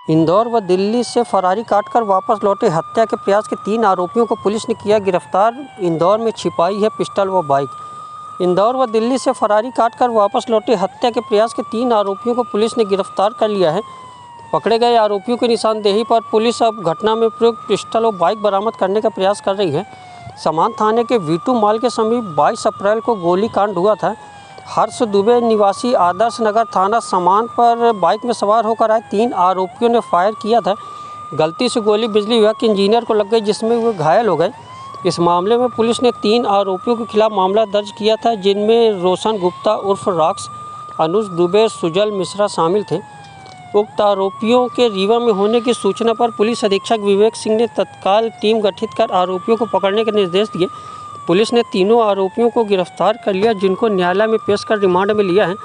इंदौर व दिल्ली से फरारी काटकर वापस लौटे हत्या के प्रयास के 3 आरोपियों को पुलिस ने किया गिरफ्तार। इंदौर में छिपाई है पिस्टल व बाइक। इंदौर व दिल्ली से फरारी काटकर वापस लौटे हत्या के प्रयास के 3 आरोपियों को पुलिस ने गिरफ्तार कर लिया है। पकड़े गए आरोपियों की निशानदेही पर पुलिस अब घटना में प्रयुक्त पिस्टल और बाइक बरामद करने का प्रयास कर रही है। समान थाने के वीटू मॉल के समीप 22 अप्रैल को गोलीकांड हुआ था। हर्ष दुबे निवासी आदर्श नगर थाना समान पर बाइक में सवार होकर आए 3 आरोपियों ने फायर किया था। गलती से गोली बिजली विभाग के इंजीनियर को लग गई, जिसमें वे घायल हो गए। इस मामले में पुलिस ने 3 आरोपियों के खिलाफ मामला दर्ज किया था, जिनमें रोशन गुप्ता उर्फ रॉक्स, अनुज दुबे, सुजल मिश्रा शामिल थे। उक्त आरोपियों के रीवा में होने की सूचना पर पुलिस अधीक्षक विवेक सिंह ने तत्काल टीम गठित कर आरोपियों को पकड़ने के निर्देश दिए। पुलिस ने तीनों आरोपियों को गिरफ्तार कर लिया, जिनको न्यायालय में पेश कर रिमांड में लिया है।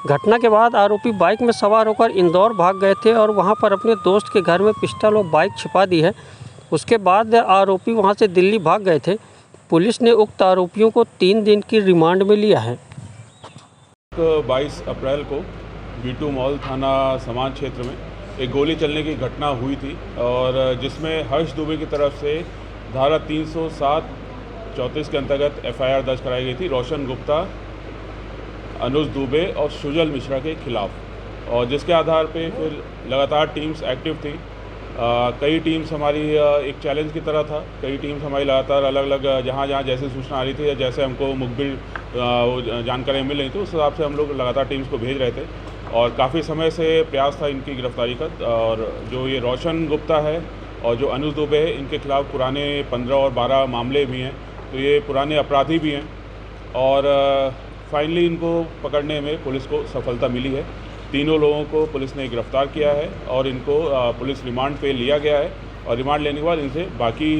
घटना के बाद आरोपी बाइक में सवार होकर इंदौर भाग गए थे और वहां पर अपने दोस्त के घर में पिस्टल और बाइक छिपा दी है। उसके बाद आरोपी वहां से दिल्ली भाग गए थे। पुलिस ने उक्त आरोपियों को 3 दिन की रिमांड में लिया है। 22 अप्रैल को वीटू मॉल थाना समान क्षेत्र में एक गोली चलने की घटना हुई थी और जिसमें हर्ष दुबे की तरफ से धारा 307-34 के अंतर्गत एफआईआर दर्ज कराई गई थी रोशन गुप्ता, अनुज दुबे और सुजल मिश्रा के खिलाफ, और जिसके आधार पे फिर लगातार टीम्स एक्टिव थी। कई टीम्स हमारी एक चैलेंज की तरह था। कई टीम्स हमारी लगातार अलग अलग जहाँ जैसे सूचना आ रही थी या जैसे हमको मुखबिर जानकारी मिल रही थी, उस हिसाब से हम लोग लगातार टीम्स को भेज रहे थे और काफ़ी समय से प्रयास था इनकी गिरफ्तारी का। और जो ये रोशन गुप्ता है और जो अनुज दुबे है, इनके खिलाफ पुराने 15 और 12 मामले भी हैं, तो ये पुराने अपराधी भी हैं और फाइनली इनको पकड़ने में पुलिस को सफलता मिली है। तीनों लोगों को पुलिस ने गिरफ्तार किया है और इनको पुलिस रिमांड पे लिया गया है और रिमांड लेने के बाद इनसे बाकी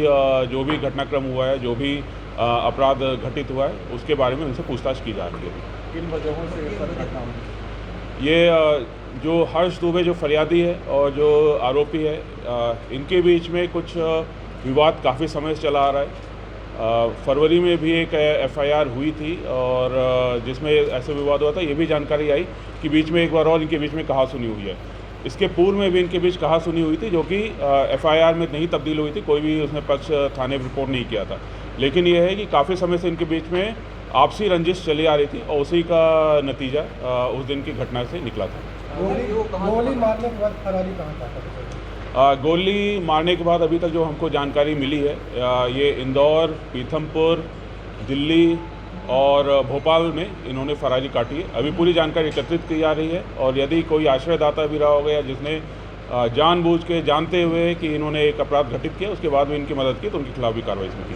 जो भी घटनाक्रम हुआ है, जो भी अपराध घटित हुआ है, उसके बारे में उनसे पूछताछ की जा रही है। किन वजहों से ये सब घटना हुई? ये जो हर्ष दुबे जो फरियादी है और जो आरोपी है, इनके बीच में कुछ विवाद काफ़ी समय से चला आ रहा है। फरवरी में भी एक एफआईआर हुई थी और जिसमें ऐसे विवाद हुआ था। ये भी जानकारी आई कि बीच में एक बार और इनके बीच में कहासुनी हुई है। इसके पूर्व में भी इनके बीच कहासुनी हुई थी, जो कि एफआईआर में नहीं तब्दील हुई थी। कोई भी उसने पक्ष थाने में रिपोर्ट नहीं किया था। लेकिन यह है कि काफ़ी समय से इनके बीच में आपसी रंजिश चली आ रही थी और उसी का नतीजा उस दिन की घटना से निकला था। गोली मारने के बाद फरारी कहाँ था? गोली मारने के बाद अभी तक जो हमको जानकारी मिली है, ये इंदौर, पीथमपुर, दिल्ली और भोपाल में इन्होंने फरारी काटी है। अभी पूरी जानकारी एकत्रित की जा रही है और यदि कोई आश्रयदाता भी रहा होगा या जिसने जानबूझ के जानते हुए कि इन्होंने एक अपराध घटित किया, उसके बाद में इनकी मदद की, तो उनके खिलाफ भी कार्रवाई की।